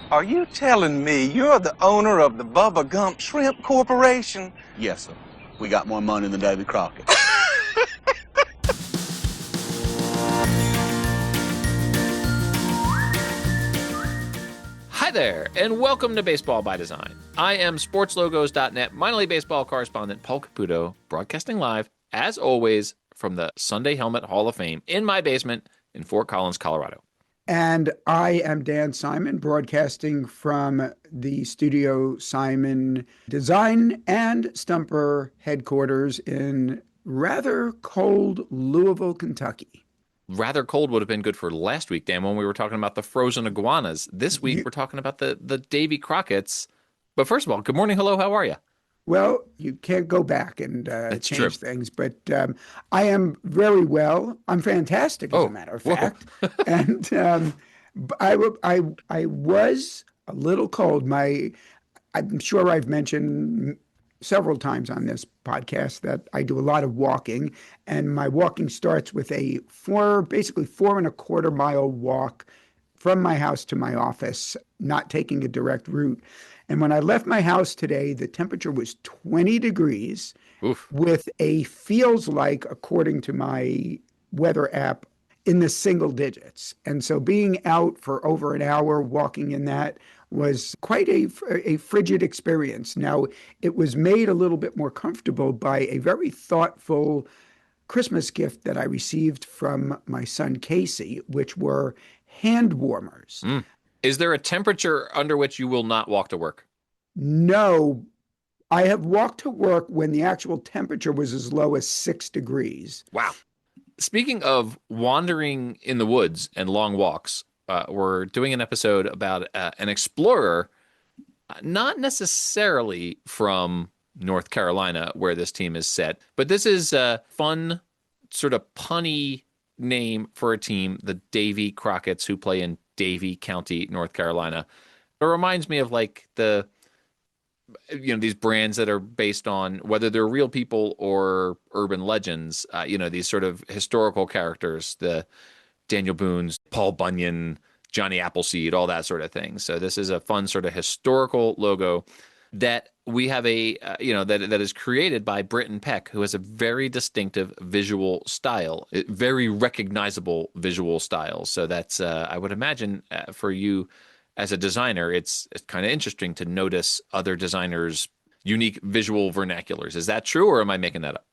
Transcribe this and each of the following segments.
Are you telling me you're the owner of the Bubba Gump Shrimp Corporation? Yes, sir. We got more money than Davie Crocketts. Hi there, and welcome to Baseball by Design. I am SportsLogos.net minor league baseball correspondent Paul Caputo, broadcasting live, as always, from the Sunday Helmet Hall of Fame in my basement in Fort Collins, Colorado. And I am Dan Simon, broadcasting from the Studio Simon Design and Stumper headquarters in rather cold Louisville, Kentucky. Rather cold would have been good for last week, Dan, when we were talking about the frozen iguanas. This week, we're talking about the Davie Crocketts. But first of all, good morning, hello, how are you? Well, you can't go back and change true. things, but I am very well. I'm fantastic, as a matter of fact. And I was a little cold. I'm sure I've mentioned several times on this podcast that I do a lot of walking, and my walking starts with a basically 4.25 mile walk from my house to my office, not taking a direct route. And when I left my house today, the temperature was 20 degrees. Oof. With a feels like, according to my weather app, in the single digits. And so being out for over an hour walking in that was quite a frigid experience. Now, it was made a little bit more comfortable by a very thoughtful Christmas gift that I received from my son Casey, which were hand warmers. Is there a temperature under which you will not walk to work? No, I have walked to work when the actual temperature was as low as 6 degrees. Wow. Speaking of wandering in the woods and long walks, we're doing an episode about an explorer, not necessarily from North Carolina, where this team is set, but this is a fun, sort of punny name for a team, the Davie Crocketts, who play in Davie County, North Carolina. It reminds me of like these brands that are based on whether they're real people or urban legends, these sort of historical characters, the Daniel Boone's, Paul Bunyan, Johnny Appleseed, all that sort of thing. So this is a fun sort of historical logo that we have that is created by Britton Peck, who has a very distinctive visual style, very recognizable visual style. So that's, I would imagine, for you as a designer, it's kind of interesting to notice other designers' unique visual vernaculars. Is that true, or am I making that up?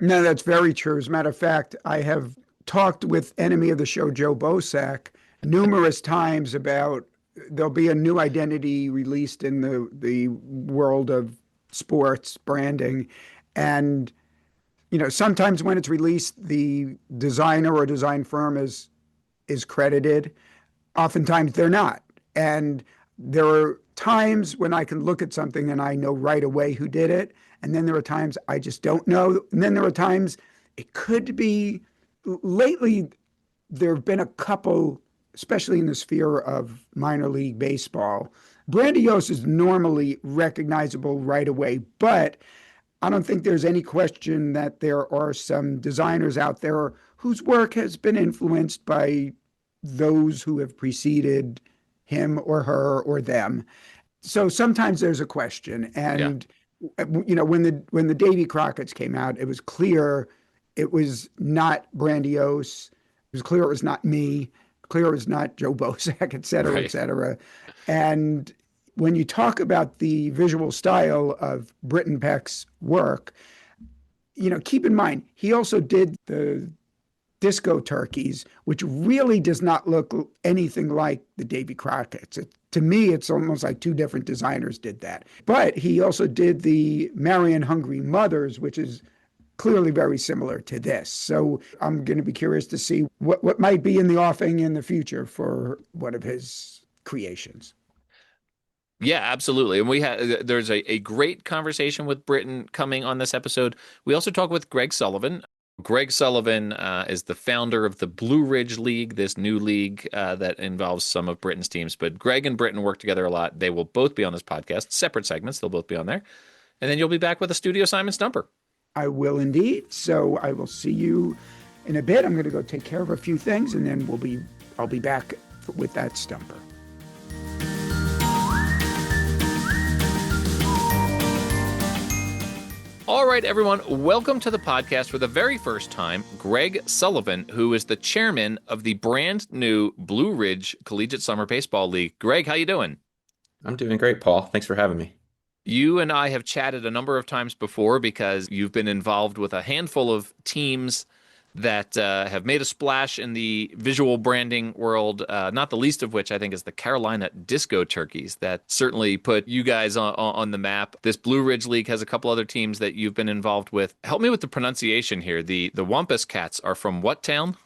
No, that's very true. As a matter of fact, I have talked with enemy of the show, Joe Bosack, numerous times about there'll be a new identity released in the world of sports branding. And, sometimes when it's released, the designer or design firm is credited. Oftentimes they're not. And there are times when I can look at something and I know right away who did it. And then there are times I just don't know. And then there are times it could be. Lately, there have been a couple, especially in the sphere of minor league baseball. Grandiose is normally recognizable right away, but I don't think there's any question that there are some designers out there whose work has been influenced by those who have preceded him or her or them. So sometimes there's a question. And, when the Davie Crocketts came out, it was clear it was not grandiose. It was clear it was not me. Clear it was not Joe Bosack, et cetera, right. et cetera. And when you talk about the visual style of Britton Peck's work, keep in mind, he also did the Disco Turkeys, which really does not look anything like the Davie Crocketts. To me, it's almost like two different designers did that. But he also did the Marion Hungry Mothers, which is clearly very similar to this. So I'm going to be curious to see what might be in the offing in the future for one of his creations. Yeah, absolutely. And there's a great conversation with Britton coming on this episode. We also talk with Greg Sullivan. Greg Sullivan is the founder of the Blue Ridge League, this new league that involves some of Britton's teams. But Greg and Britton work together a lot. They will both be on this podcast, separate segments. They'll both be on there. And then you'll be back with a Studio Simon Stumper. I will indeed. So I will see you in a bit. I'm going to go take care of a few things, and then I'll be back with that stumper. All right, everyone, welcome to the podcast for the very first time. Greg Sullivan, who is the chairman of the brand new Blue Ridge Collegiate Summer Baseball League. Greg, how you doing? I'm doing great, Paul. Thanks for having me. You and I have chatted a number of times before because you've been involved with a handful of teams that have made a splash in the visual branding world, not the least of which I think is the Carolina Disco Turkeys. That certainly put you guys on the map. This Blue Ridge League has a couple other teams that you've been involved with. Help me with the pronunciation here. The Wampus Cats are from what town?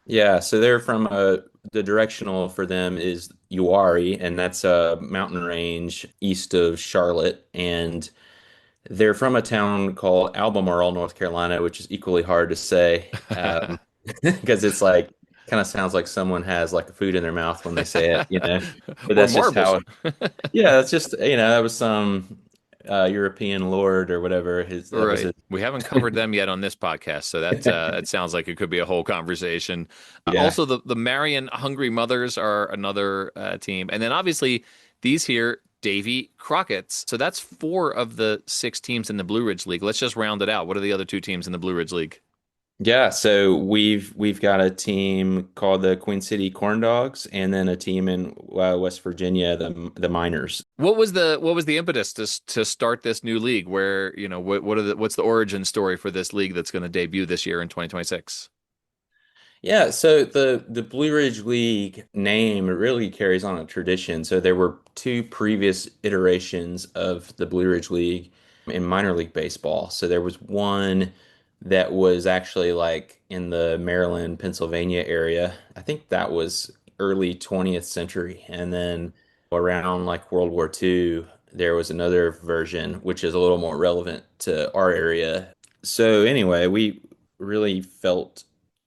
Yeah, so they're from the directional for them is Uwharrie, and that's a mountain range east of Charlotte. And they're from a town called Albemarle, North Carolina, which is equally hard to say because it's like kind of sounds like someone has like a food in their mouth when they say it. But Or that's just marbles. how, yeah, that's just, that was some European lord or whatever. That was Right. his. We haven't covered them yet on this podcast, so that sounds like it could be a whole conversation. Yeah. Also, the Marion Hungry Mothers are another team, and then obviously these here, Davie Crocketts. So that's 4 of the 6 teams in the Blue Ridge League. Let's just round it out. What are the other 2 teams in the Blue Ridge League? Yeah, so we've got a team called the Queen City Corn Dogs, and then a team in West Virginia, the Miners. What was the impetus to start this new league? Where what's the origin story for this league that's going to debut this year in 2026? Yeah, so the Blue Ridge League name really carries on a tradition. So there were 2 previous iterations of the Blue Ridge League in minor league baseball. So there was one that was actually like in the Maryland, Pennsylvania area. I think that was early 20th century. And then around like World War II, there was another version which is a little more relevant to our area. So anyway, we really felt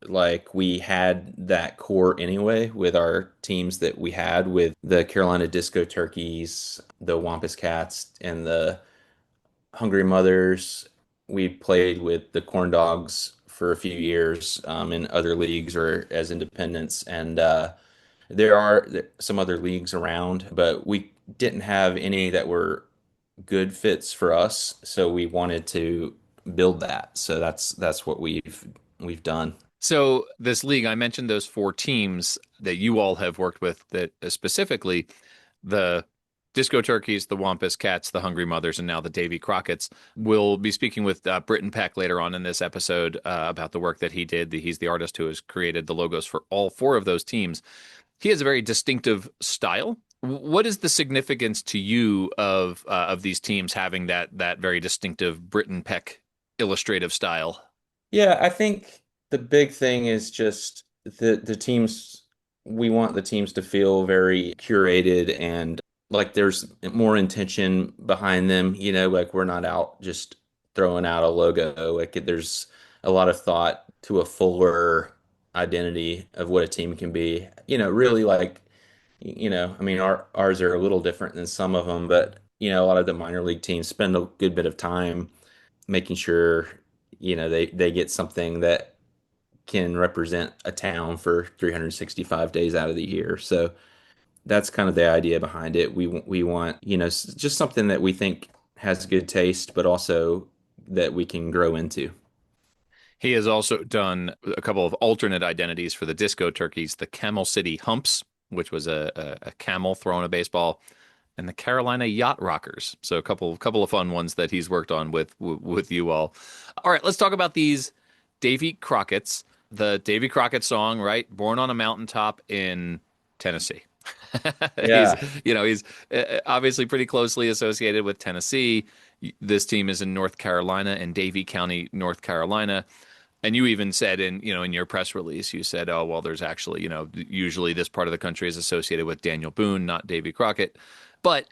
like we had that core anyway with our teams that we had with the Carolina Disco Turkeys, the Wampus Cats, and the Hungry Mothers. We played with the Corn Dogs for a few years in other leagues or as independents, and there are some other leagues around, but we didn't have any that were good fits for us, so we wanted to build that. So that's what we've done. So this league, I mentioned those 4 teams that you all have worked with, that specifically the Disco Turkeys, the Wampus Cats, the Hungry Mothers, and now the Davie Crocketts. We'll be speaking with Britton Peck later on in this episode about the work that he did. He's the artist who has created the logos for all 4 of those teams. He has a very distinctive style. What is the significance to you of these teams having that very distinctive Britton Peck illustrative style? Yeah, I think the big thing is just the teams. We want the teams to feel very curated and like there's more intention behind them. Like we're not out just throwing out a logo. Like there's a lot of thought to a fuller identity of what a team can be. Really like, I mean, ours are a little different than some of them, but a lot of the minor league teams spend a good bit of time making sure, they get something that can represent a town for 365 days out of the year. So that's kind of the idea behind it. We want, just something that we think has good taste, but also that we can grow into. He has also done a couple of alternate identities for the Disco Turkeys, the Camel City Humps, which was a camel throwing a baseball, and the Carolina Yacht Rockers. So a couple of fun ones that he's worked on with you all. All right, let's talk about these Davie Crocketts. The Davie Crockett song, right? Born on a mountaintop in Tennessee. Yeah. He's obviously pretty closely associated with Tennessee. This team is in North Carolina, in Davie County, North Carolina. And you even said in your press release, you said, oh, well, there's actually, usually this part of the country is associated with Daniel Boone, not Davie Crockett. But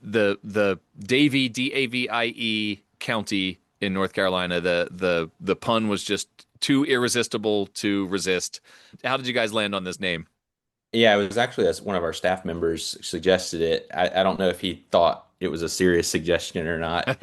the Davie, Davie County in North Carolina, the pun was just too irresistible to resist. How did you guys land on this name? Yeah, it was actually as one of our staff members suggested it. I don't know if he thought it was a serious suggestion or not,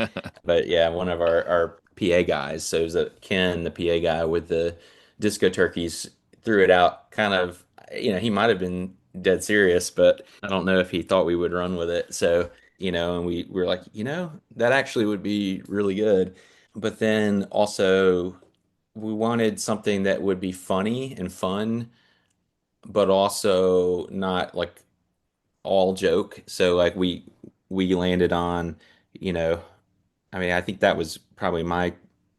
but yeah, one of our PA guys. So it was Ken, the PA guy with the Disco Turkeys, threw it out. Kind of, he might have been dead serious, but I don't know if he thought we would run with it. So, and we were like, that actually would be really good. but then also we wanted something that would be funny and fun, but also not like all joke. So like we landed on, you know, I mean, I think that was probably my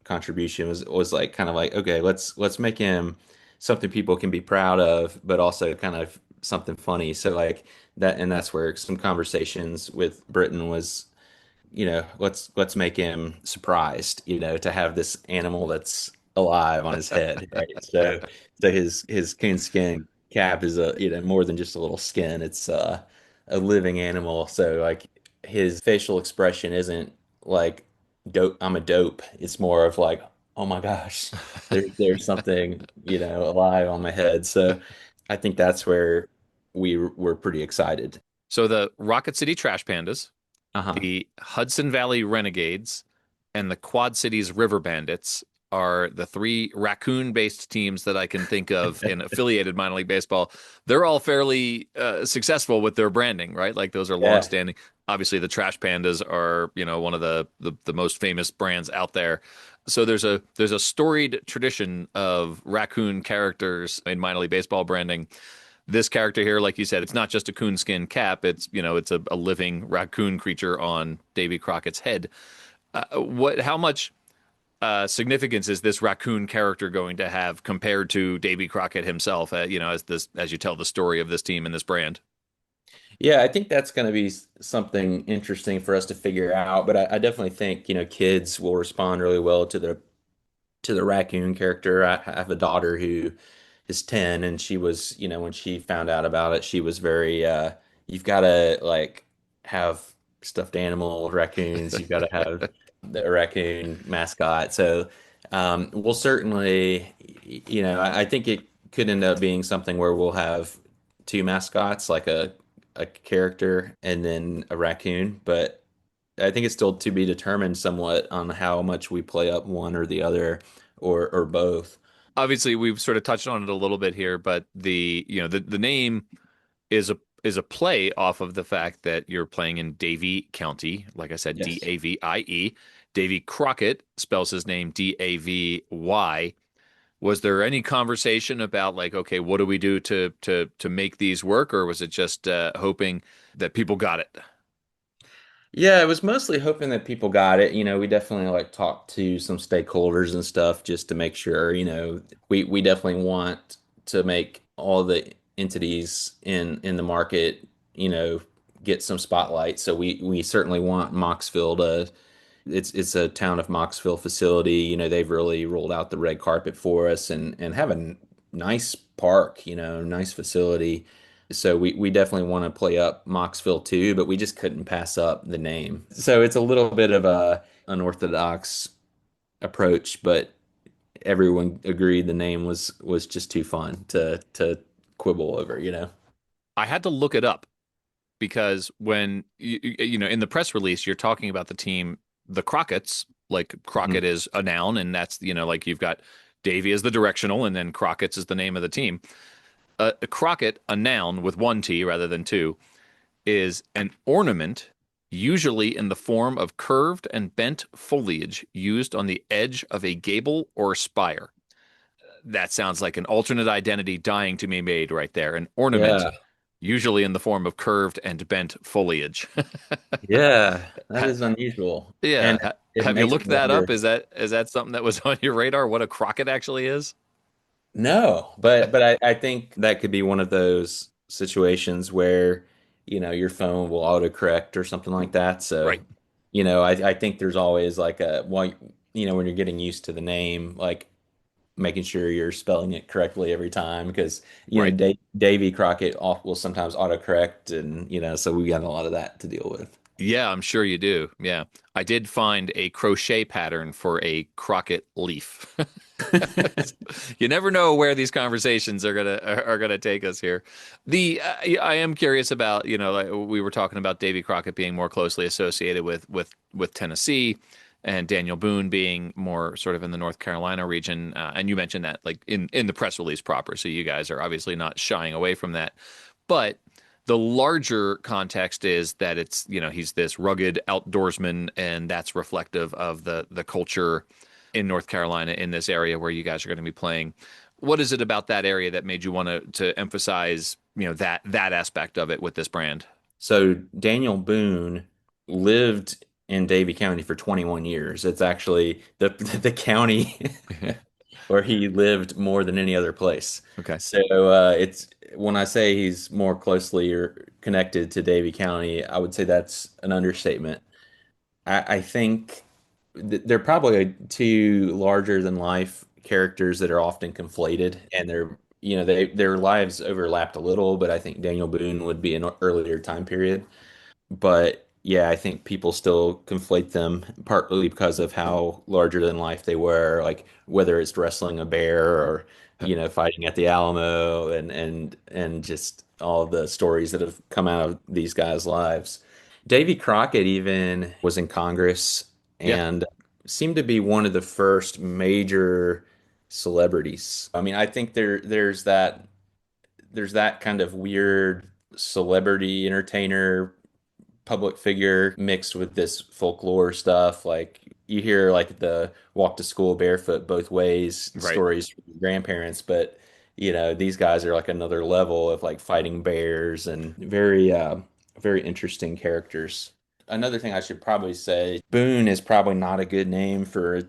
contribution was like kind of like, okay, let's make him something people can be proud of, but also kind of something funny. So like that, and that's where some conversations with Britain was, let's make him surprised, to have this animal that's alive on his head, right? So his coonskin cap is more than just a little skin. It's a living animal. So like his facial expression isn't like dope, I'm a dope. It's more of like, oh my gosh, there's something, alive on my head. So I think that's where we were pretty excited. So the Rocket City Trash Pandas, Uh-huh. the Hudson Valley Renegades, and the Quad Cities River Bandits are the three raccoon-based teams that I can think of in affiliated minor league baseball. They're all fairly successful with their branding, right? Like those are Yeah. long-standing. Obviously, the Trash Pandas are, one of the most famous brands out there. So there's a storied tradition of raccoon characters in minor league baseball branding. This character here, like you said, it's not just a coonskin cap. It's a living raccoon creature on Davy Crockett's head. How much significance is this raccoon character going to have compared to Davy Crockett himself? As you tell the story of this team and this brand. Yeah, I think that's going to be something interesting for us to figure out. But I definitely think, kids will respond really well to the raccoon character. I have a daughter who is 10, and she was, when she found out about it, she was very you've got to like have stuffed animal raccoons. You've got to have the raccoon mascot. So we'll certainly, I think it could end up being something where we'll have two mascots, like a character and then a raccoon, but I think it's still to be determined somewhat on how much we play up one or the other or both. Obviously, we've sort of touched on it a little bit here, but the name is a play off of the fact that you're playing in Davie County. Like I said, Yes. Davie. Davie Crockett spells his name Davy. Was there any conversation about like, okay, what do we do to make these work, or was it just hoping that people got it? Yeah, it was mostly hoping that people got it. We definitely like talked to some stakeholders and stuff just to make sure, we definitely want to make all the entities in the market, get some spotlight. So we certainly want Moxville to it's a town of Moxville facility. They've really rolled out the red carpet for us and have a nice park, nice facility. So we definitely want to play up Moxville too, but we just couldn't pass up the name. So it's a little bit of a unorthodox approach, but everyone agreed the name was just too fun to quibble over. I had to look it up because when in the press release you're talking about the team, the Crocketts, like Crockett Mhm. is a noun, and that's like you've got Davy as the directional, and then Crockett's is the name of the team. A Crockett, a noun with one T rather than two, is an ornament, usually in the form of curved and bent foliage used on the edge of a gable or spire. That sounds like an alternate identity dying to be made right there. An ornament, Yeah. usually in the form of curved and bent foliage. Yeah, that is unusual. And Yeah. it Have you makes me looked that up? wonder. Is that something that was on your radar? What a Crockett actually is? No, but I think that could be one of those situations where, your phone will autocorrect or something like that. So, Right. I think there's always like when you're getting used to the name, like making sure you're spelling it correctly every time because, Right. Davy Crockett will sometimes autocorrect and, so we got a lot of that to deal with. Yeah, I'm sure you do. Yeah. I did find a crochet pattern for a Crockett leaf. You never know where these conversations are gonna take us here. I am curious about, like we were talking about Davy Crockett being more closely associated with Tennessee, and Daniel Boone being more sort of in the North Carolina region. And you mentioned that like in the press release proper. So you guys are obviously not shying away from that. But The larger context is that it's, he's this rugged outdoorsman, and that's reflective of the culture in North Carolina in this area where you guys are going to be playing. What is it about that area that made you want to emphasize, that aspect of it with this brand? So Daniel Boone lived in Davie County for 21 years. It's actually the the county where he lived more than any other place. Okay. So it's when I say he's more closely or connected to Davie County, I would say that's an understatement. I think they're probably two larger than life characters that are often conflated, and their lives overlapped a little, but I think Daniel Boone would be an earlier time period. But yeah, I think people still conflate them partly because of how larger than life they were, like whether it's wrestling a bear or, fighting at the Alamo and just all the stories that have come out of these guys' lives. Davy Crockett even was in Congress Yeah. and seemed to be one of the first major celebrities. I mean, I think there's that kind of weird celebrity entertainer public figure mixed with this folklore stuff. Like you hear like the walk to school barefoot both ways Right. stories from your grandparents, but these guys are like another level of like fighting bears and very interesting characters. Another thing I should probably say, Boone is probably not a good name for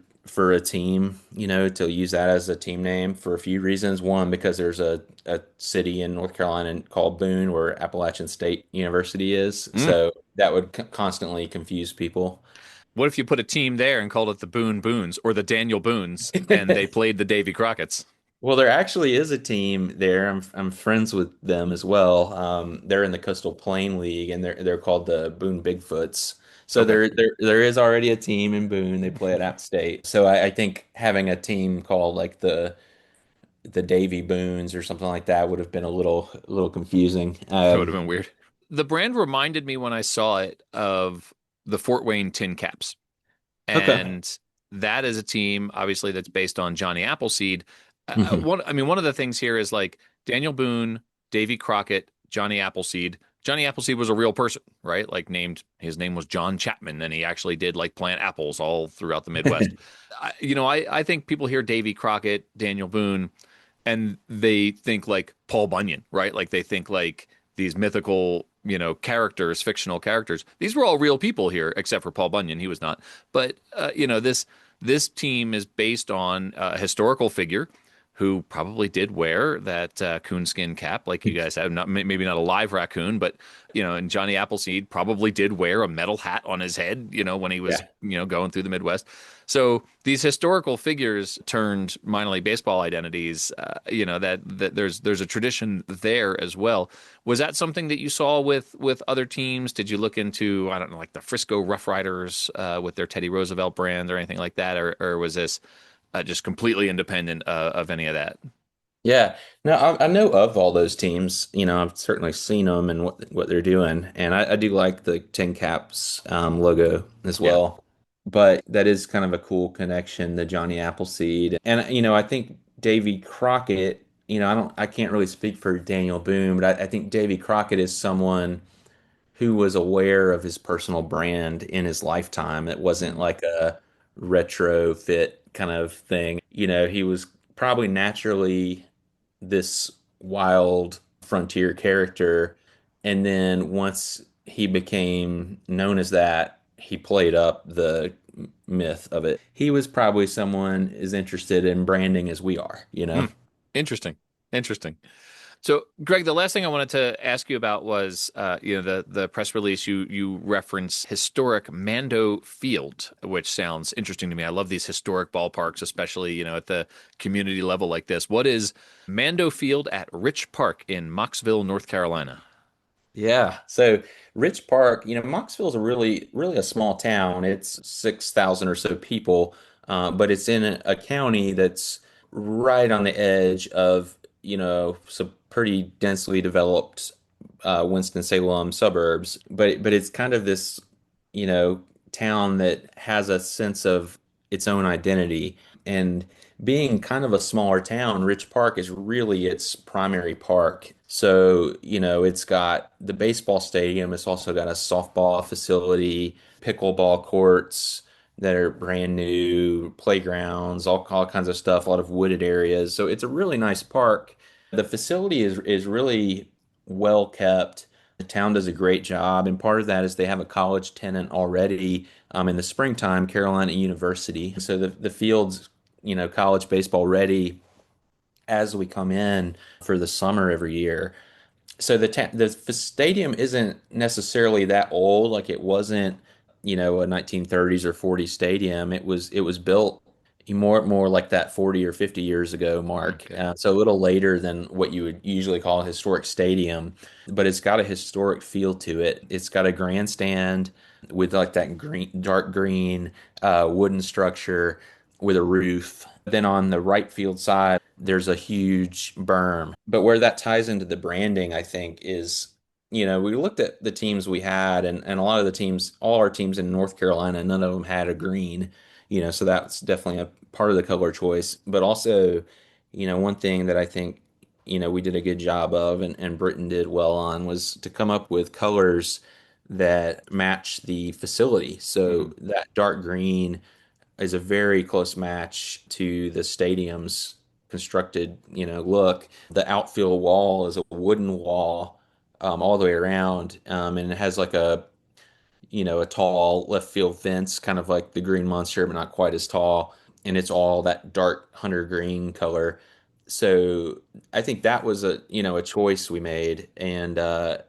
a team, to use that as a team name for a few reasons. One, because there's a city in North Carolina called Boone where Appalachian State University is. Mm. So that would constantly confuse people. What if you put a team there and called it the Boone Boons or the Daniel Boones, and they played the Davy Crockett's? Well, there actually is a team there. I'm friends with them as well. They're in the Coastal Plain League, and they're called the Boone Bigfoots. So Okay. there is already a team in Boone. They play at App State. So I think having a team called like the Davy Boones or something like that would have been a little confusing. That would have been weird. The brand reminded me when I saw it of the Fort Wayne Tin Caps. Okay. And that is a team, obviously, that's based on Johnny Appleseed. Hmm. One of the things here is like Daniel Boone, Davy Crockett, Johnny Appleseed. Johnny Appleseed was a real person, right? Like his name was John Chapman, and he actually did like plant apples all throughout the Midwest. I think people hear Davy Crockett, Daniel Boone, and they think like Paul Bunyan, right? Like they think like these mythical, characters, fictional characters. These were all real people here, except for Paul Bunyan. He was not. But this team is based on a historical figure who probably did wear that coonskin cap, like you guys have. Not maybe not a live raccoon, but and Johnny Appleseed probably did wear a metal hat on his head, when he was Yeah. going through the Midwest. So these historical figures turned minor league baseball identities. That there's a tradition there as well. Was that something that you saw with other teams? Did you look into, I don't know, like the Frisco Rough Riders with their Teddy Roosevelt brand or anything like that, or was this just completely independent of any of that? Yeah, no, I know of all those teams. I've certainly seen them and what they're doing, and I do like the Tin Caps logo as Yeah. well. But that is kind of a cool connection, the Johnny Appleseed, and I think Davy Crockett. I can't really speak for Daniel Boone, but I think Davy Crockett is someone who was aware of his personal brand in his lifetime. It wasn't Mm. like a retrofit kind of thing. He was probably naturally this wild frontier character. And then once he became known as that, he played up the myth of it. He was probably someone as interested in branding as we are. Mm. Interesting. Interesting. So, Greg, the last thing I wanted to ask you about was, the press release. You reference historic Mando Field, which sounds interesting to me. I love these historic ballparks, especially at the community level like this. What is Mando Field at Rich Park in Mocksville, North Carolina? Yeah. So Rich Park, Mocksville is a really a small town. It's 6,000 or so people, but it's in a county that's right on the edge of, some pretty densely developed Winston-Salem suburbs. But it's kind of this, you know, town that has a sense of its own identity. And being kind of a smaller town, Rich Park is really its primary park. So, it's got the baseball stadium. It's also got a softball facility, pickleball courts that are brand new, playgrounds, all kinds of stuff, a lot of wooded areas. So it's a really nice park. The facility is really well kept. The town does a great job, and part of that is they have a college tenant already in the springtime, Carolina University. So the field's, college baseball ready as we come in for the summer every year. So the stadium isn't necessarily that old, like it wasn't, a 1930s or 40s stadium. It was built more like that 40 or 50 years ago mark. Okay. So a little later than what you would usually call a historic stadium, but it's got a historic feel to it. It's got a grandstand with like that dark green wooden structure with a roof. Then on the right field side, there's a huge berm. But where that ties into the branding, I think, is, we looked at the teams we had, and a lot of the teams, all our teams in North Carolina, none of them had a green, so that's definitely a part of the color choice. But also, one thing that I think, we did a good job of, and Britain did well on, was to come up with colors that match the facility. So that dark green is a very close match to the stadium's constructed, look. The outfield wall is a wooden wall all the way around, and it has like a tall left field fence, kind of like the Green Monster, but not quite as tall. And it's all that dark hunter green color. So I think that was a choice we made, and I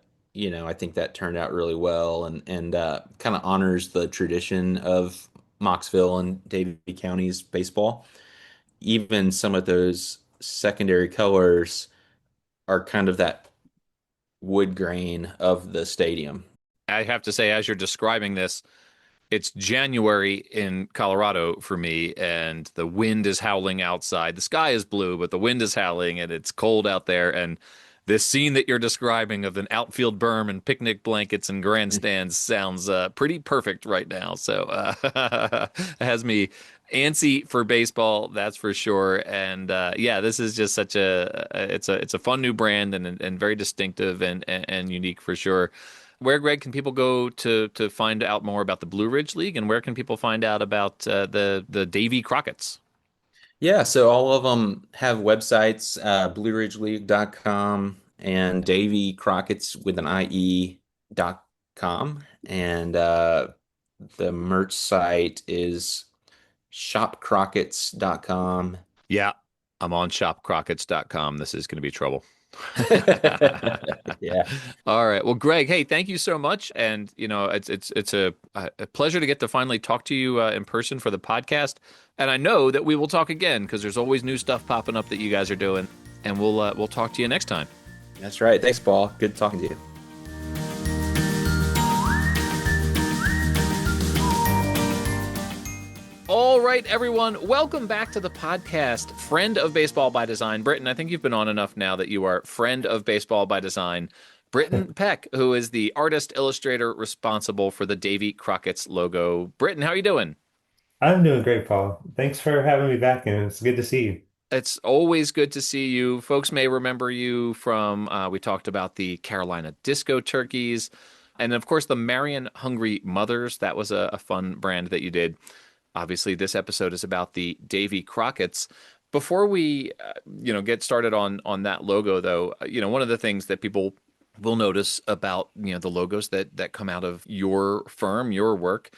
think that turned out really well, and kind of honors the tradition of Mocksville and Davie counties baseball. Even some of those secondary colors are kind of that wood grain of the stadium. I have to say, as you're describing this, it's January in Colorado for me, and the wind is howling outside. The sky is blue, but the wind is howling, and it's cold out there. And this scene that you're describing of an outfield berm and picnic blankets and grandstands sounds pretty perfect right now. So it has me antsy for baseball, that's for sure. And yeah, this is just such it's a fun new brand, and very distinctive and unique for sure. Where, Greg, can people go to find out more about the Blue Ridge League, and where can people find out about the Davie Crocketts? Yeah, so all of them have websites, blueridgeleague.com and Davie Crockett's with an IE.com. And the merch site is shopcrocketts.com. Yeah, I'm on shopcrockets.com. This is going to be trouble. Yeah. All right. Well, Greg, hey, thank you so much. And it's a pleasure to get to finally talk to you in person for the podcast. And I know that we will talk again because there's always new stuff popping up that you guys are doing. And we'll talk to you next time. That's right. Thanks, Paul. Good talking to you. All right, everyone, welcome back to the podcast, Friend of Baseball by Design. Britton, I think you've been on enough now that you are Friend of Baseball by Design. Britton Peck, who is the artist illustrator responsible for the Davie Crockett's logo. Britton, how are you doing? I'm doing great, Paul. Thanks for having me back, and it's good to see you. It's always good to see you. Folks may remember you from, we talked about the Carolina Disco Turkeys, and of course the Marion Hungry Mothers. That was a fun brand that you did. Obviously, this episode is about the Davie Crockett's. Before we, get started on that logo, though, one of the things that people will notice about the logos that come out of your firm, your work,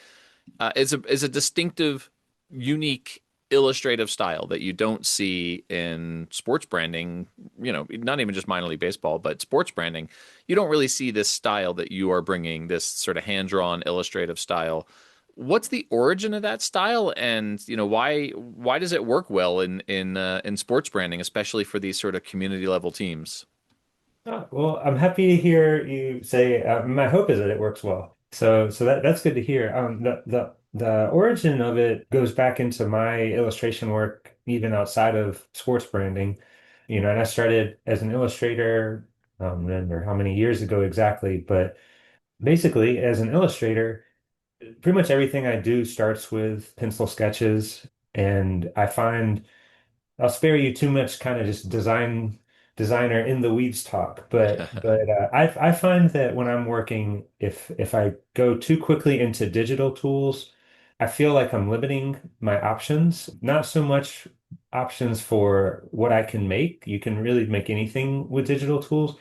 is a distinctive, unique illustrative style that you don't see in sports branding, not even just minor league baseball, but sports branding. You don't really see this style that you are bringing, this sort of hand-drawn illustrative style. What's the origin of that style, and why does it work well in sports branding, especially for these sort of community level teams? Well, I'm happy to hear you say. My hope is that it works well. So that's good to hear. The origin of it goes back into my illustration work, even outside of sports branding. And I started as an illustrator. I don't remember how many years ago exactly, but basically, as an illustrator, pretty much everything I do starts with pencil sketches, and I find I'll spare you too much kind of just design designer in the weeds talk, but I find that when I'm working, if I go too quickly into digital tools, I feel like I'm limiting my options. Not so much options for what I can make. You can really make anything with digital tools,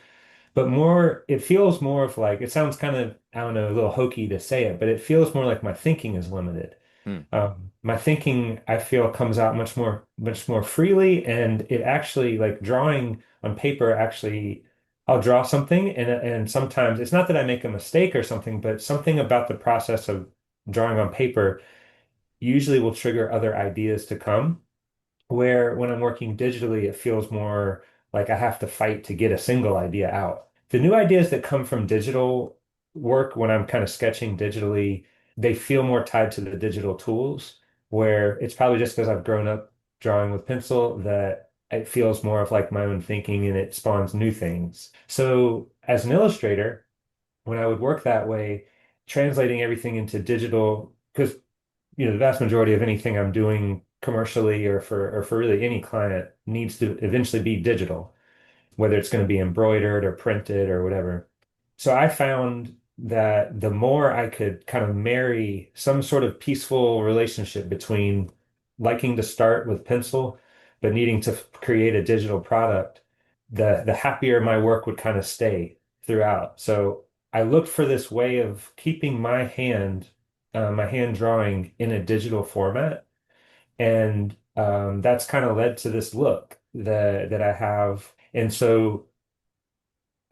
but more, it feels more of like, it sounds kind of, I don't know, a little hokey to say it, but it feels more like my thinking is limited. Hmm. My thinking, I feel, comes out much more freely, and it actually, like drawing on paper, actually, I'll draw something, and sometimes it's not that I make a mistake or something, but something about the process of drawing on paper usually will trigger other ideas to come. Where when I'm working digitally, it feels more like I have to fight to get a single idea out. The new ideas that come from digital work, when I'm kind of sketching digitally, they feel more tied to the digital tools, where it's probably just because I've grown up drawing with pencil that it feels more of like my own thinking and it spawns new things. So as an illustrator, when I would work that way, translating everything into digital, because the vast majority of anything I'm doing commercially or for really any client needs to eventually be digital, whether it's going to be embroidered or printed or whatever. So I found that the more I could kind of marry some sort of peaceful relationship between liking to start with pencil, but needing to create a digital product, the happier my work would kind of stay throughout. So I looked for this way of keeping my hand drawing in a digital format, and that's kind of led to this look that I have. And so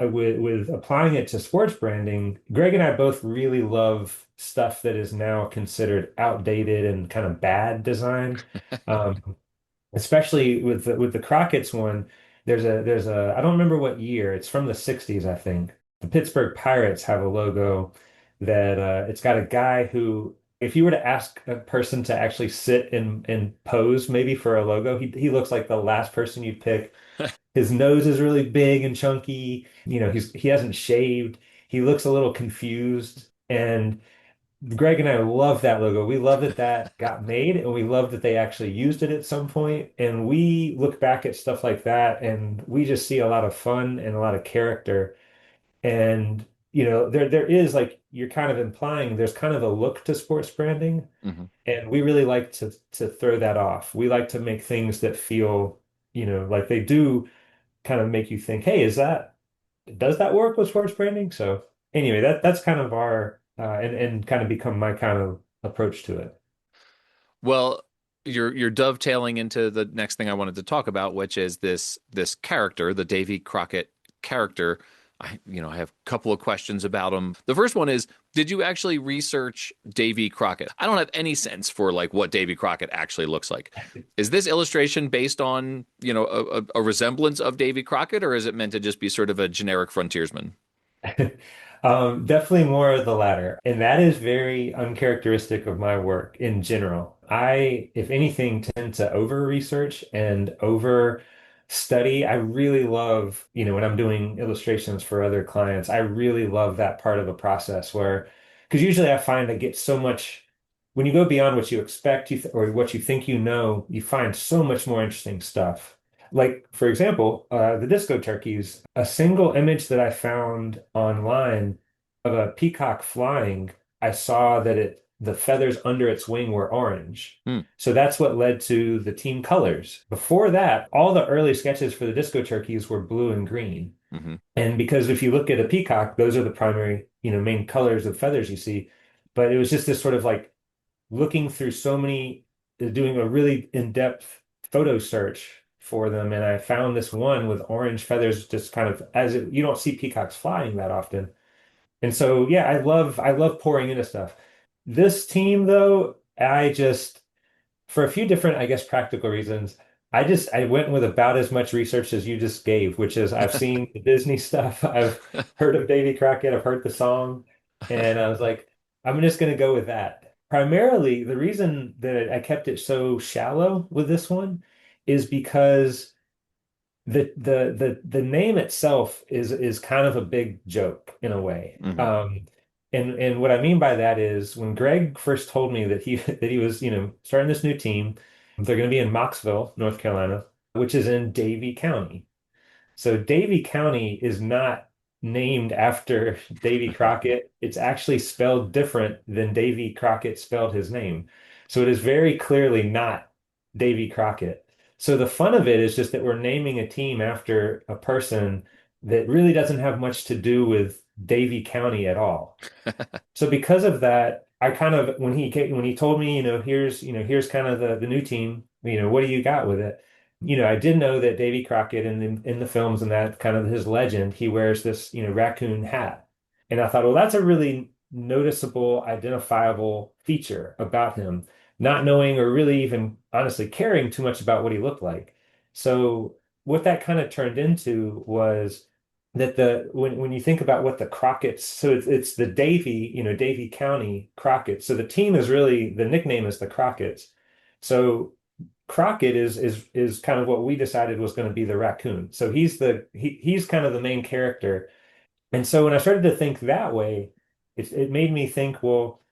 with applying it to sports branding, Greg and I both really love stuff that is now considered outdated and kind of bad design. Um, Especially with the Crockett's one, there's a I don't remember what year. It's from the 60s, I think. The Pittsburgh Pirates have a logo that it's got a guy who, if you were to ask a person to actually sit and pose maybe for a logo, he looks like the last person you'd pick. His nose is really big and chunky. He hasn't shaved. He looks a little confused. And Greg and I love that logo. We love that that got made, and we love that they actually used it at some point. And we look back at stuff like that, and we just see a lot of fun and a lot of character. And there is, like you're kind of implying, there's kind of a look to sports branding, Mhm. and we really like to throw that off. We like to make things that feel, like they do kind of make you think, hey, does that work with sports branding? So anyway, that's kind of our and kind of become my kind of approach to it. Well, you're dovetailing into the next thing I wanted to talk about, which is this character, the Davy Crockett character. I have a couple of questions about him. The first one is, did you actually research Davy Crockett? I don't have any sense for like what Davy Crockett actually looks like. Is this illustration based on, a resemblance of Davy Crockett, or is it meant to just be sort of a generic frontiersman? Definitely more of the latter. And that is very uncharacteristic of my work in general. I, if anything, tend to over research and over study. I really love, when I'm doing illustrations for other clients, I really love that part of the process where, because usually I find I get so much, when you go beyond what you expect or what you think you find so much more interesting stuff. Like, for example, the disco turkeys, a single image that I found online of a peacock flying, I saw that the feathers under its wing were orange. Hmm. So that's what led to the team colors. Before that, all the early sketches for the disco turkeys were blue and green. Hmm. And because if you look at a peacock, those are the primary, main colors of feathers you see. But it was just this sort of like looking through doing a really in-depth photo search for them, and I found this one with orange feathers, just kind of you don't see peacocks flying that often. And so, yeah, I love pouring into stuff. This team, though, for a few different, I guess, practical reasons, I went with about as much research as you just gave, which is I've seen the Disney stuff, I've heard of Davy Crockett, I've heard the song, and I was like, I'm just gonna go with that. Primarily, the reason that I kept it so shallow with this one is because the name itself is kind of a big joke in a way. Hmm. And what I mean by that is when Greg first told me that he was, starting this new team, they're going to be in Mocksville, North Carolina, which is in Davie County. So Davie County is not named after Davie Crockett. It's actually spelled different than Davie Crockett spelled his name. So it is very clearly not Davie Crockett. So the fun of it is just that we're naming a team after a person that really doesn't have much to do with Davie County at all. So because of that, I kind of when he told me, here's kind of the new team, what do you got with it? I did know that Davy Crockett in the films and that kind of his legend, he wears this, raccoon hat. And I thought, well, that's a really noticeable, identifiable feature about him, not knowing or really even honestly caring too much about what he looked like. So what that kind of turned into was that when you think about what the Crockett's, so it's the Davie, Davie County Crockett's. So the team is really the nickname is the Crockett's. So Crockett is kind of what we decided was going to be the raccoon. So he's kind of the main character. And so when I started to think that way, it made me think, well,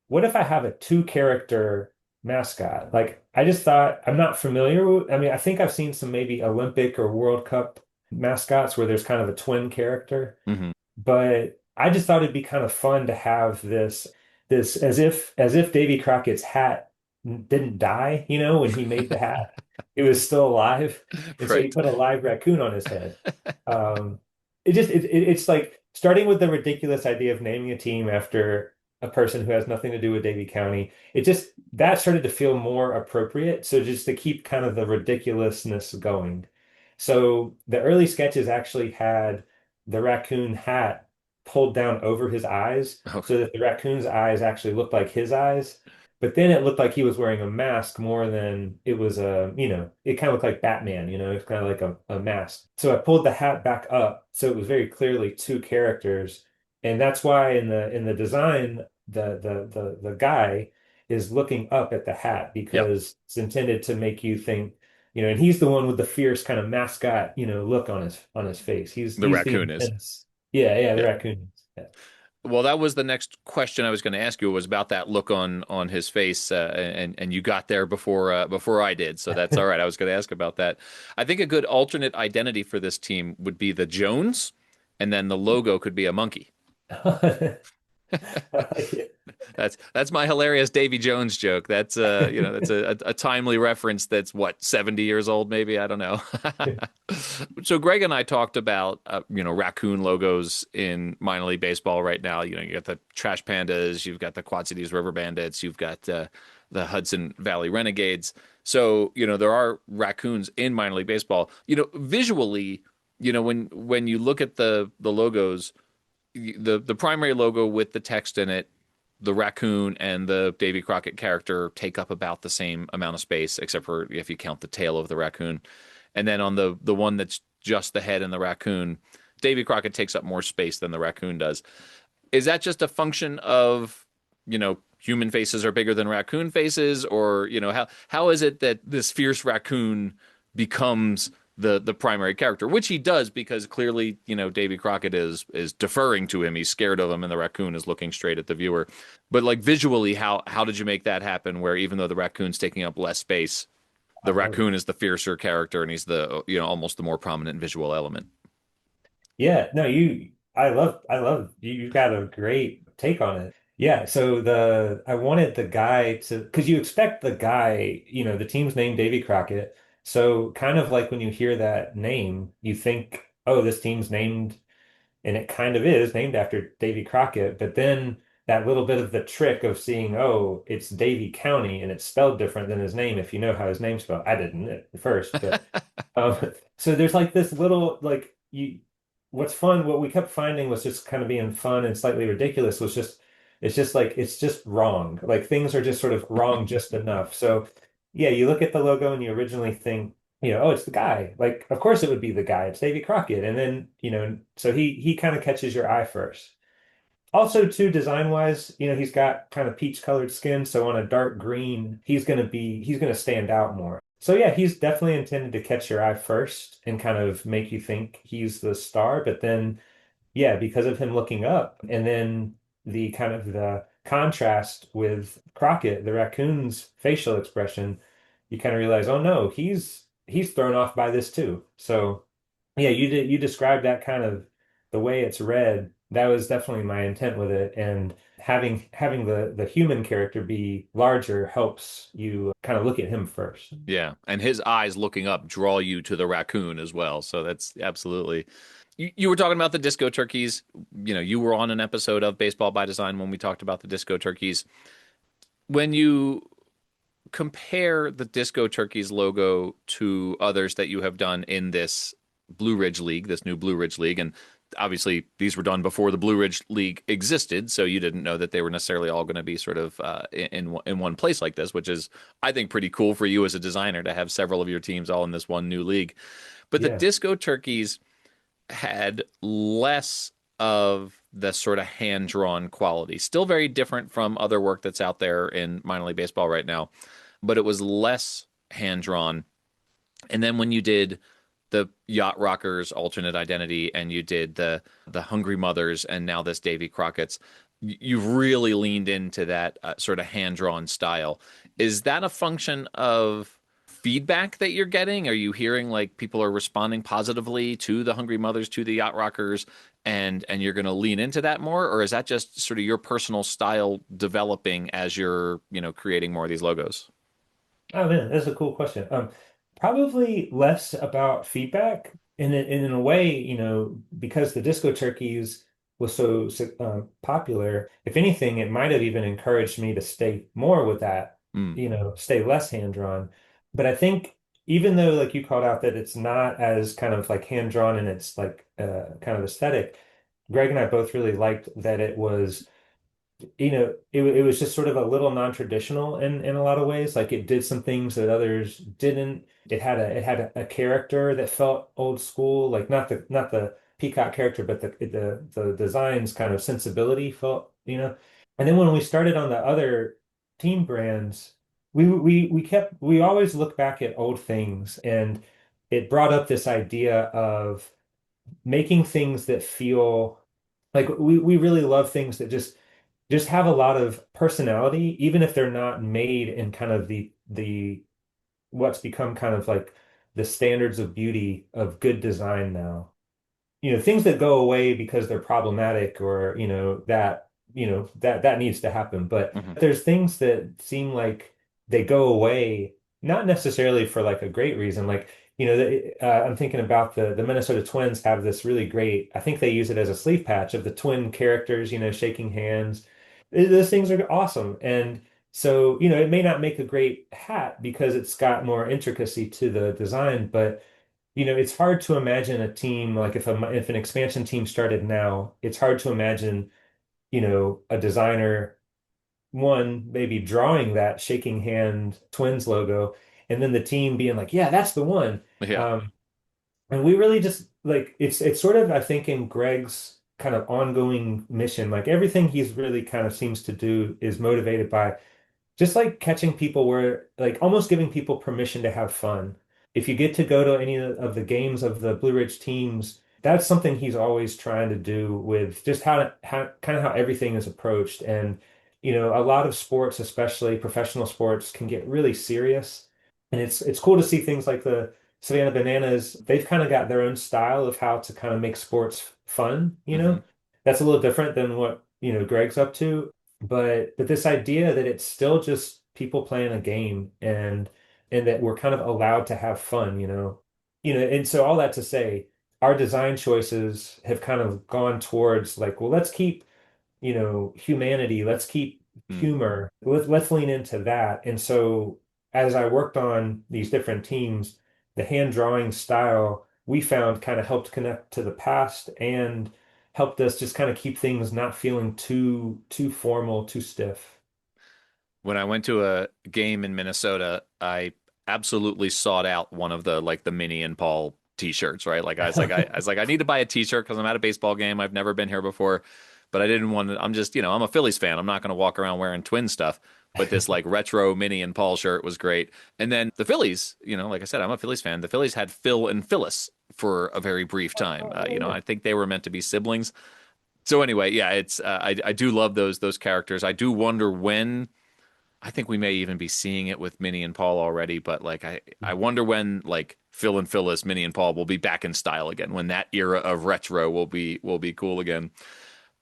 what if I have a two character mascot? Like I just thought I'm not familiar with, I mean, I think I've seen some maybe Olympic or World Cup mascots where there's kind of a twin character, Hmm. but I just thought it'd be kind of fun to have this as if Davy Crockett's hat didn't die, when he made the hat. It was still alive. And so he Right. put a live raccoon on his head. Um, it's like starting with the ridiculous idea of naming a team after a person who has nothing to do with Davie County. It just that started to feel more appropriate. So just to keep kind of the ridiculousness going. So the early sketches actually had the raccoon hat pulled down over his eyes Oh, so that the raccoon's eyes actually looked like his eyes. But then it looked like he was wearing a mask more than it was it kind of looked like Batman, it's kind of like a mask. So I pulled the hat back up so it was very clearly two characters. And that's why in the design, the guy is looking up at the hat yep. because it's intended to make you think, and he's the one with the fierce kind of mascot, look on his face. He's The he's the raccoon is. intense. Yeah, the Yeah. raccoon. Yeah. Well, that was the next question I was going to ask you was about that look on his face, and you got there before I did, so that's all right. I was going to ask about that. I think a good alternate identity for this team would be the Jones, and then the logo could be a monkey. I like it. That's my hilarious Davy Jones joke. That's that's a timely reference. That's what 70 years old, maybe I don't know. So Greg and I talked about raccoon logos in minor league baseball right now. You got the Trash Pandas, you've got the Quad Cities River Bandits, you've got the Hudson Valley Renegades. So there are raccoons in minor league baseball. Visually, when you look at the logos, the primary logo with the text in it, the raccoon and the Davy Crockett character take up about the same amount of space, except for if you count the tail of the raccoon. And then on the one that's just the head and the raccoon, Davy Crockett takes up more space than the raccoon does. Is that just a function of, human faces are bigger than raccoon faces, or how is it that this fierce raccoon becomes the primary character, which he does because clearly, Davy Crockett is deferring to him. He's scared of him, and the raccoon is looking straight at the viewer. But like visually, how did you make that happen? Where even though the raccoon's taking up less space, I the love it. raccoon is the fiercer character, and he's the almost the more prominent visual element. Yeah, no, I love you've got a great take on it. Yeah, so I wanted the guy to because you expect the guy, the team's named Davy Crockett. So kind of like when you hear that name, you think, oh, this team's named, and it kind of is named after Davy Crockett, but then that little bit of the trick of seeing, oh, it's Davy County and it's spelled different than his name if you know how his name's spelled. I didn't at first, but um, so there's like this little like you what's fun, what we kept finding was just kind of being fun and slightly ridiculous was just it's just wrong. Like things are just sort of wrong just enough. So yeah, you look at the logo and you originally think, oh, it's the guy. Like, of course it would be the guy. It's Davy Crockett. And then, so he kind of catches your eye first. Also, too, design wise, he's got kind of peach colored skin. So on a dark green, he's gonna stand out more. So yeah, he's definitely intended to catch your eye first and kind of make you think he's the star. But then, yeah, because of him looking up and then the kind of the contrast with Crockett, the raccoon's facial expression, you kind of realize, oh no, he's thrown off by this too. So Yeah, you described that kind of the way it's read. That was definitely my intent with it. And having the human character be larger helps you kind of look at him first. Yeah, and his eyes looking up draw you to the raccoon as well. So that's absolutely. You were talking about the disco turkeys. You were on an episode of Baseball by Design when we talked about the disco turkeys. When you compare the disco turkeys logo to others that you have done in this Blue Ridge League, this new Blue Ridge League, and obviously these were done before the Blue Ridge League existed, so you didn't know that they were necessarily all going to be sort of in one place like this, which is, I think, pretty cool for you as a designer to have several of your teams all in this one new league. But the Yeah. disco turkeys had less of the sort of hand drawn quality. Still very different from other work that's out there in minor league baseball right now, but it was less hand drawn. And then when you did the Yacht Rockers alternate identity and you did the Hungry Mothers and now this Davie Crockett's, you've really leaned into that sort of hand drawn style. Is that a function of feedback that you're getting? Are you hearing like people are responding positively to the Hungry Mothers, to the Yacht Rockers, and you're going to lean into that more, or is that just sort of your personal style developing as you're creating more of these logos? Oh man, that's a cool question. Probably less about feedback, and in a way, because the Disco Turkeys was so popular. If anything, it might have even encouraged me to stay more with that, Mm. stay less hand drawn. But I think even though, like you called out, that it's not as kind of like hand drawn and it's like kind of aesthetic, Greg and I both really liked that it was it was just sort of a little non-traditional in a lot of ways. Like it did some things that others didn't. It had a character that felt old school, like not the Peacock character, but the design's kind of sensibility felt. And then when we started on the other team brands, we always look back at old things, and it brought up this idea of making things that feel like we really love things that just have a lot of personality, even if they're not made in kind of the what's become kind of like the standards of beauty of good design now. Things that go away because they're problematic or, that needs to happen. But Hmm. there's things that seem like they go away, not necessarily for like a great reason. Like, I'm thinking about the Minnesota Twins have this really great, I think they use it as a sleeve patch of the twin characters, shaking hands. Those things are awesome. And so, it may not make a great hat because it's got more intricacy to the design, but it's hard to imagine a team like if an expansion team started now, it's hard to imagine, a designer one maybe drawing that shaking hand Twins logo, and then the team being like, yeah, that's the one. Yeah. Um, and we really just like it's sort of I think in Greg's kind of ongoing mission, like everything he's really kind of seems to do is motivated by just like catching people where like almost giving people permission to have fun. If you get to go to any of the games of the Blue Ridge teams, that's something he's always trying to do with just how kind of how everything is approached. And a lot of sports, especially professional sports, can get really serious. And it's cool to see things like the Savannah Bananas. They've kind of got their own style of how to kind of make sports fun. Hmm. That's a little different than what, Greg's up to. But this idea that it's still just people playing a game and that we're kind of allowed to have fun. And so all that to say, our design choices have kind of gone towards like, well, let's keep, humanity, let's keep Mm. humor. Let's lean into that. And so as I worked on these different teams, the hand drawing style we found kind of helped connect to the past and helped us just kind of keep things not feeling too formal, too stiff. When I went to a game in Minnesota, I absolutely sought out one of the like the Minnie and Paul t-shirts, right? Like I was like I need to buy a t-shirt because I'm at a baseball game. I've never been here before, but I didn't want to. I'm just, I'm a Phillies fan. I'm not going to walk around wearing twin stuff. But this like retro Minnie and Paul shirt was great. And then the Phillies, like I said, I'm a Phillies fan. The Phillies had Phil and Phyllis for a very brief time. Oh, yeah. I think they were meant to be siblings. So anyway, yeah, it's I do love those characters. I do wonder when I think we may even be seeing it with Minnie and Paul already, but like I wonder when like Phil and Phyllis, Minnie and Paul will be back in style again, when that era of retro will be cool again.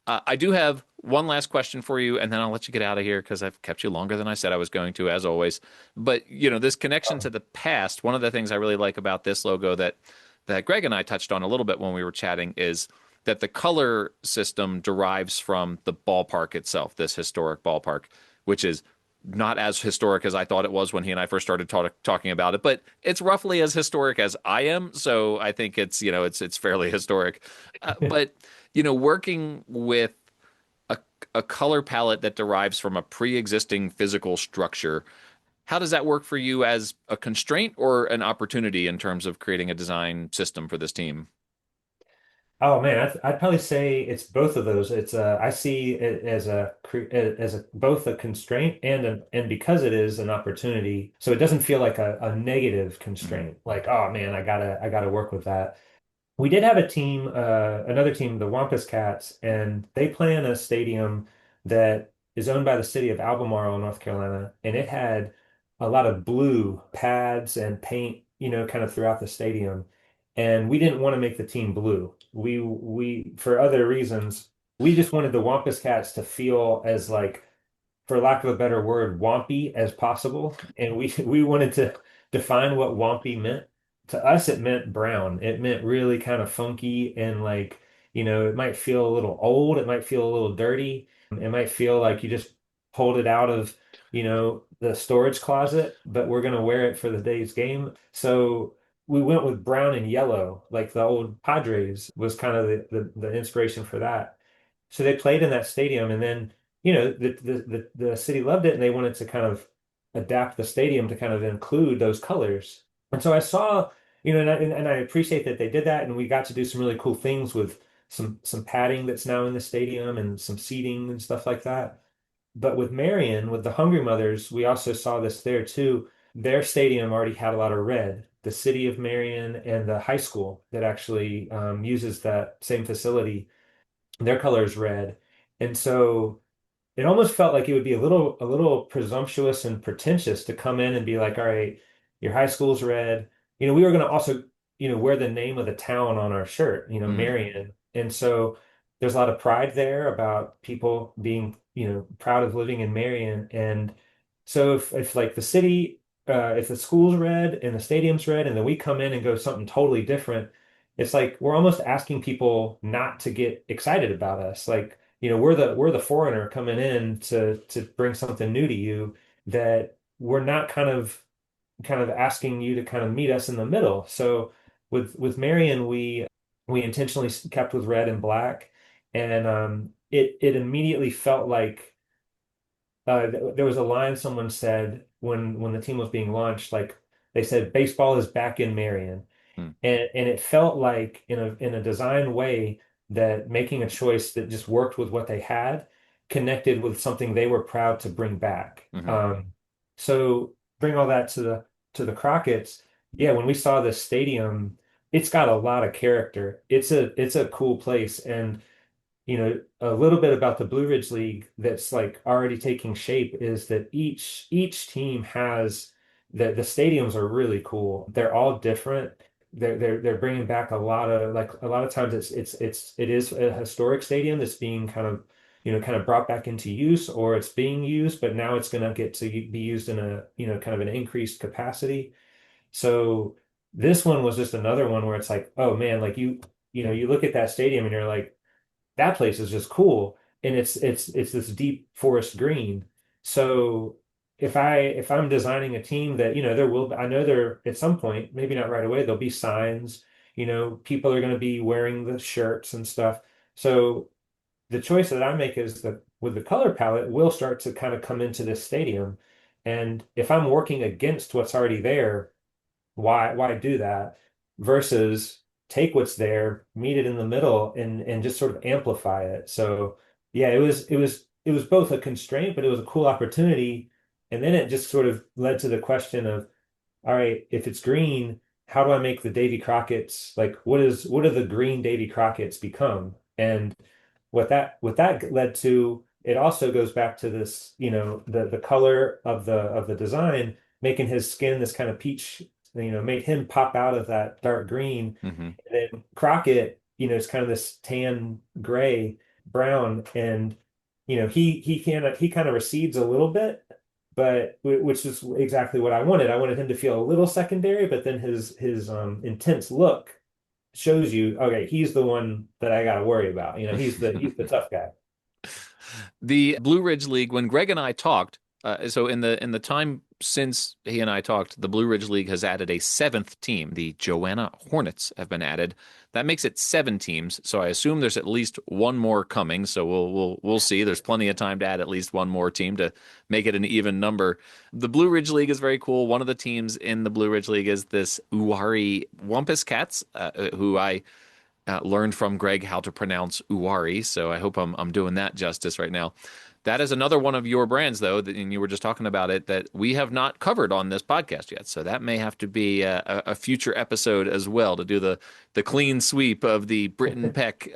I do have one last question for you, and then I'll let you get out of here because I've kept you longer than I said I was going to, as always. But this connection to the past, one of the things I really like about this logo that Greg and I touched on a little bit when we were chatting is that the color system derives from the ballpark itself, this historic ballpark, which is not as historic as I thought it was when he and I first started talking about it, but it's roughly as historic as I am. So I think it's fairly historic. But working with a color palette that derives from a pre-existing physical structure, how does that work for you as a constraint or an opportunity in terms of creating a design system for this team? Oh man, I'd probably say it's both of those. I see it as both a constraint and because it is an opportunity, so it doesn't feel like a negative Mhm. constraint. Like, oh man, I gotta work with that. We did have a team, another team, the Wampus Cats, and they play in a stadium that is owned by the city of Albemarle, North Carolina, and it had a lot of blue pads and paint, kind of throughout the stadium. And we didn't want to make the team blue. We for other reasons, we just wanted the Wampus Cats to feel as like, for lack of a better word, wampy as possible. And we wanted to define what wampy meant. To us, it meant brown. It meant really kind of funky and like, it might feel a little old. It might feel a little dirty. It might feel like you just pulled it out of, the storage closet, but we're going to wear it for the day's game. So we went with brown and yellow, like the old Padres was kind of the inspiration for that. So they played in that stadium, and then the city loved it, and they wanted to kind of adapt the stadium to kind of include those colors. And so I saw, and I appreciate that they did that, and we got to do some really cool things with some padding that's now in the stadium and some seating and stuff like that. But with Marion, with the Hungry Mothers, we also saw this there too. Their stadium already had a lot of red. The city of Marion and the high school that actually uses that same facility, their color is red. And so it almost felt like it would be a little presumptuous and pretentious to come in and be like, all right, your high school's red. We were going to also, wear the name of the town on our shirt, Mhm. Marion. And so there's a lot of pride there about people being, proud of living in Marion. And so if like the city, if the school's red and the stadium's red, and then we come in and go something totally different, it's like we're almost asking people not to get excited about us. Like, we're the foreigner coming in to bring something new to you, that we're not kind of asking you to kind of meet us in the middle. So with Marion, we intentionally kept with red and black, and it immediately felt like there was a line someone said when the team was being launched, like they said, baseball is back in Marion. Mhm. And it felt like in a design way that making a choice that just worked with what they had connected with something they were proud to bring back. Mhm. So bring all that to the Crockett's. Yeah, when we saw this stadium, it's got a lot of character. It's a cool place, and a little bit about the Blue Ridge League that's like already taking shape is that each team has the stadiums are really cool. They're all different. They're bringing back a lot of times it is a historic stadium that's being kind of brought back into use, or it's being used, but now it's going to get to be used in a kind of an increased capacity. So this one was just another one where it's like, oh man, like you look at that stadium and you're like, that place is just cool, and it's this deep forest green. So if I'm designing a team that I know there at some point, maybe not right away, there'll be signs, people are going to be wearing the shirts and stuff. So the choice that I make is that with the color palette, we'll start to kind of come into this stadium, and if I'm working against what's already there, why do that versus take what's there, meet it in the middle, and just sort of amplify it. So yeah, it was both a constraint, but it was a cool opportunity. And then it just sort of led to the question of, all right, if it's green, how do I make the Davy Crockett's, like what do the green Davy Crockett's become? And what that led to it also goes back to this, the color of the design, making his skin this kind of peach, made him pop out of that dark green. Hmm. And then Crockett, it's kind of this tan gray brown, and he kind of recedes a little bit, but which is exactly what I wanted. I wanted him to feel a little secondary, but then his intense look shows you, okay, he's the one that I got to worry about. He's the tough guy. The Blue Ridge League, when Greg and I talked, so in the time since he and I talked, the Blue Ridge League has added a seventh team. The Joanna Hornets have been added. That makes it 7 teams. So I assume there's at least one more coming. So we'll see. There's plenty of time to add at least one more team to make it an even number. The Blue Ridge League is very cool. One of the teams in the Blue Ridge League is this Uwharrie Wampus Cats, who I learned from Greg how to pronounce Uwharrie. So I hope I'm doing that justice right now. That is another one of your brands, though, and you were just talking about it, that we have not covered on this podcast yet. So that may have to be a future episode as well, to do the clean sweep of the Britton Peck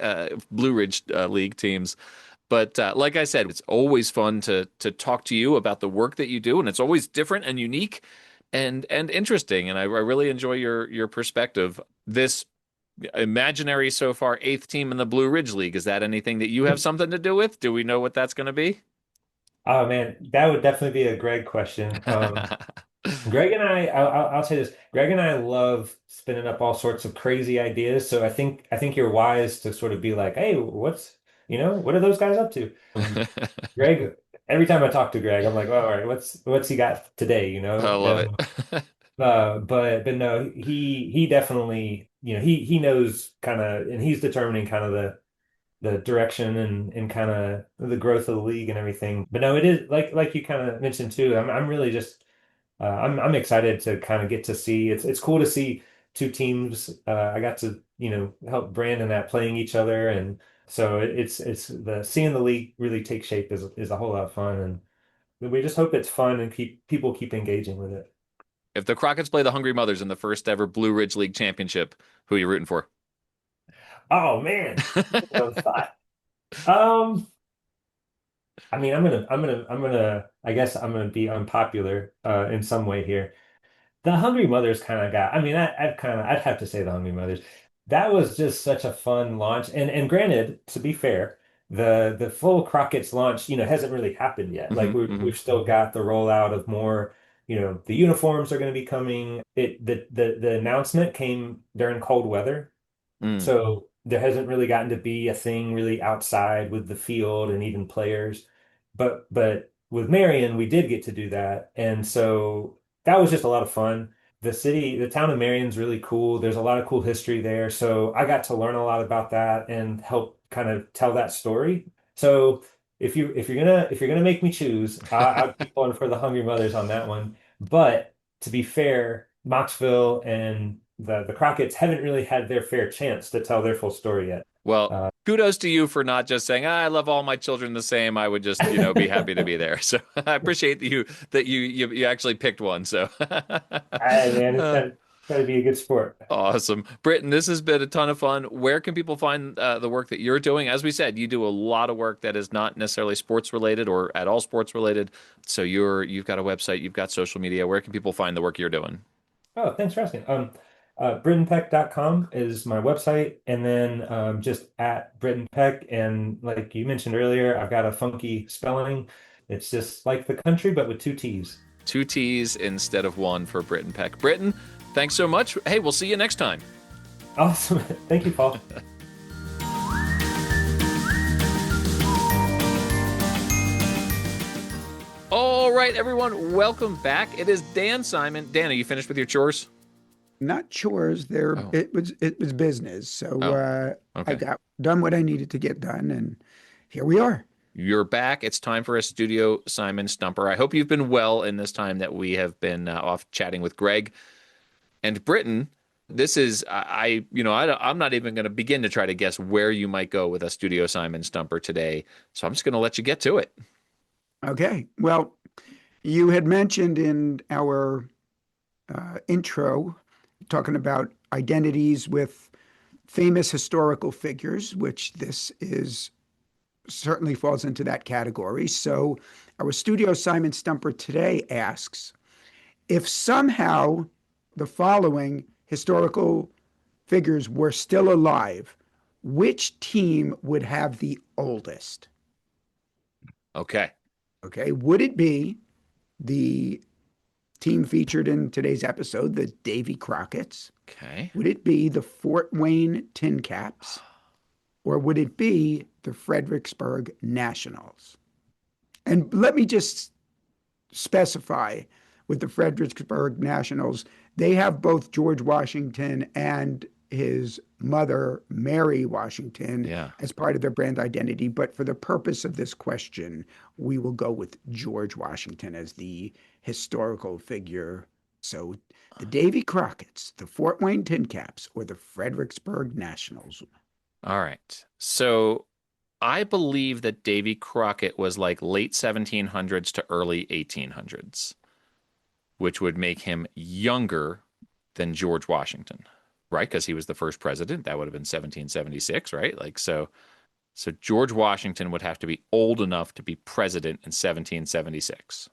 Blue Ridge League teams. But like I said, it's always fun to talk to you about the work that you do, and it's always different and unique and interesting. And I really enjoy your perspective. This imaginary so far 8th team in the Blue Ridge League, is that anything that you have something to do with? Do we know what that's going to be? Oh man, that would definitely be a Greg question. Greg and I'll say this. Greg and I love spinning up all sorts of crazy ideas. So I think you're wise to sort of be like, hey, what are those guys up to? Greg, every time I talk to Greg, I'm like, oh, all right, what's he got today? I love it. But no, he definitely, he knows kind of, and he's determining kind of the direction and kind of the growth of the league and everything. But no, it is like you kind of mentioned too. I'm really just I'm excited to kind of get to see. It's cool to see 2 teams. I got to help Brandon at playing each other, and so it's the seeing the league really take shape is a whole lot of fun, and we just hope it's fun and people keep engaging with it. If the Crocketts play the Hungry Mothers in the first ever Blue Ridge League championship, who are you rooting for? Oh man, thought. Um, I mean, I guess I'm gonna be unpopular in some way here. The Hungry Mothers kind of got. I mean, I'd have to say the Hungry Mothers. That was just such a fun launch. And granted, to be fair, the full Crockett's launch, hasn't really happened yet. Like we've still got the rollout of more. The uniforms are going to be coming. The announcement came during cold weather. Mm. So there hasn't really gotten to be a thing really outside with the field and even players. But with Marion, we did get to do that. And so that was just a lot of fun. The town of Marion's really cool. There's a lot of cool history there. So I got to learn a lot about that and help kind of tell that story. So if you're gonna make me choose, I'll keep going for the Hungry Mothers on that one. But to be fair, Knoxville and the Crockett's haven't really had their fair chance to tell their full story yet. Well, kudos to you for not just saying, I love all my children the same. I would just, be happy to be there. So I appreciate that you actually picked one. So Hey, man, it's gotta be a good sport. awesome. Britton, this has been a ton of fun. Where can people find the work that you're doing? As we said, you do a lot of work that is not necessarily sports related or at all sports related. So you've got a website, you've got social media. Where can people find the work you're doing? Oh, thanks for asking. BrittonPeck.com is my website, and then just at Britton Peck. And like you mentioned earlier, I've got a funky spelling. It's just like the country, but with 2 T's. 2 T's instead of 1 for Britton Peck. Britton, thanks so much. Hey, we'll see you next time. Awesome. Thank you, Paul. All right, everyone, welcome back. It is Dan Simon. Dan, are you finished with your chores? Not chores. Oh. It was business. So Okay. I got done what I needed to get done, and here we are. You're back. It's time for a Studio Simon Stumper. I hope you've been well in this time that we have been off chatting with Greg and Britton. This is I'm not even going to begin to try to guess where you might go with a Studio Simon Stumper today. So I'm just going to let you get to it. Okay. Well, you had mentioned in our intro talking about identities with famous historical figures, which this is certainly falls into that category. So our studio assignment stumper today asks, if somehow the following historical figures were still alive, which team would have the oldest? Okay. Okay, would it be the team featured in today's episode, the Davie Crocketts? Okay. Would it be the Fort Wayne Tin Caps? Or would it be the Fredericksburg Nationals? And let me just specify with the Fredericksburg Nationals, they have both George Washington and his mother, Mary Washington, as part of their brand identity. But for the purpose of this question, we will go with George Washington as the historical figure. So the Davie Crocketts, the Fort Wayne Tin Caps, or the Fredericksburg Nationals? All right. So I believe that Davy Crockett was like late 1700s to early 1800s, which would make him younger than George Washington, right? Because he was the first president. That would have been 1776, right? Like so George Washington would have to be old enough to be president in 1776.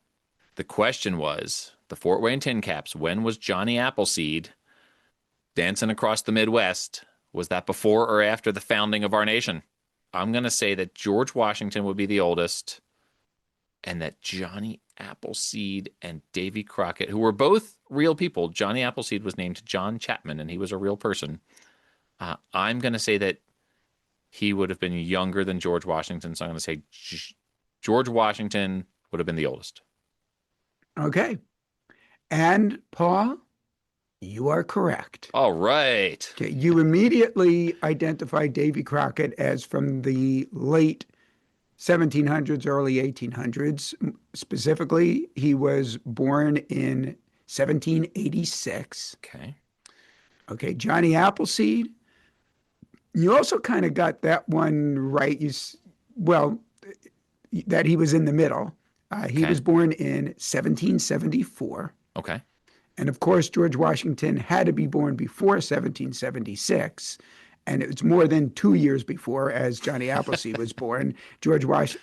The question was, the Fort Wayne Tin Caps, when was Johnny Appleseed dancing across the Midwest? Was that before or after the founding of our nation? I'm going to say that George Washington would be the oldest, and that Johnny Appleseed and Davy Crockett, who were both real people. Johnny Appleseed was named John Chapman, and he was a real person. I'm going to say that he would have been younger than George Washington, so I'm going to say George Washington would have been the oldest. Okay. And Paul, you are correct. All right. Okay, you immediately identified Davy Crockett as from the late 1700s, early 1800s. Specifically, he was born in 1786. Okay. Okay, Johnny Appleseed. You also kind of got that one right. That he was in the middle. He was born in 1774. Okay. And of course, George Washington had to be born before 1776. And it was more than 2 years before, as Johnny Appleseed was born.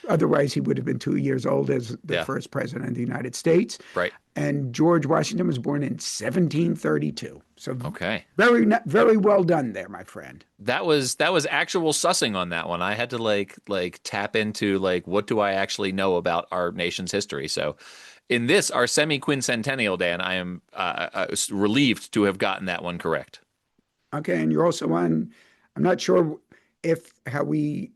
Otherwise, he would have been 2 years old as the first president of the United States. Right. And George Washington was born in 1732. So okay, very, very well done there, my friend. That was actual sussing on that one. I had to like tap into like, what do I actually know about our nation's history? So in this, our semi-quincentennial, Dan, I am relieved to have gotten that one correct. Okay, and you're also on, I'm not sure if how we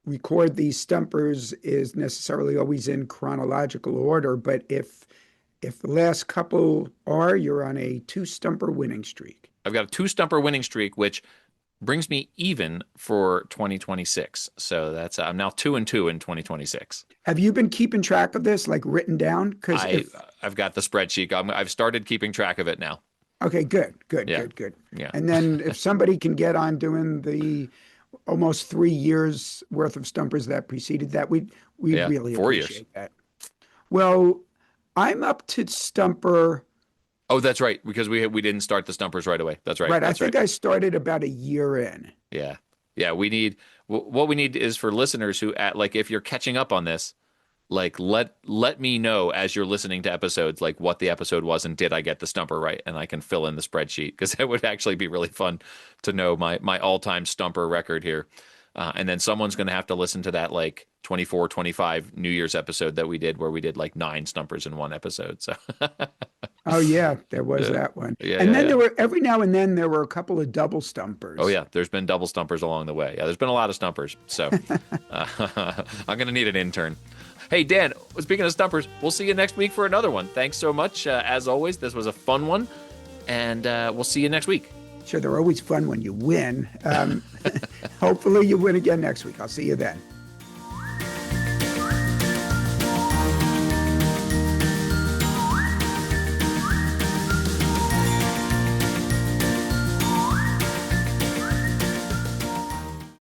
record these stumpers is necessarily always in chronological order, but if the last couple are, you're on a 2-stumper winning streak. I've got a 2-stumper winning streak, which brings me even for 2026. So that's I'm now 2-2 in 2026. Have you been keeping track of this, like written down? Because I've got the spreadsheet. I've started keeping track of it now. Okay, good. Yeah. And then if somebody can get on doing the almost 3 years worth of stumpers that preceded that, we really 4 appreciate years. that. Well, I'm up to stumper. Oh, that's right, because we didn't start the stumpers right away. That's right. Right. That's I think right. I started about a year in. Yeah. We need what we need is for listeners who if you're catching up on this, like let me know as you're listening to episodes, like what the episode was and did I get the stumper right, and I can fill in the spreadsheet, because it would actually be really fun to know my all-time stumper record here. And then someone's going to have to listen to that like 24, 25 New Year's episode that we did, where we did like 9 stumpers in one episode. So. Oh yeah, there was that one. Yeah, and then there were every now and then there were a couple of double stumpers. Oh yeah, there's been double stumpers along the way. Yeah, there's been a lot of stumpers. So I'm going to need an intern. Hey, Dan, speaking of stumpers, we'll see you next week for another one. Thanks so much. As always, this was a fun one, and we'll see you next week. Sure, they're always fun when you win. Hopefully you win again next week. I'll see you then.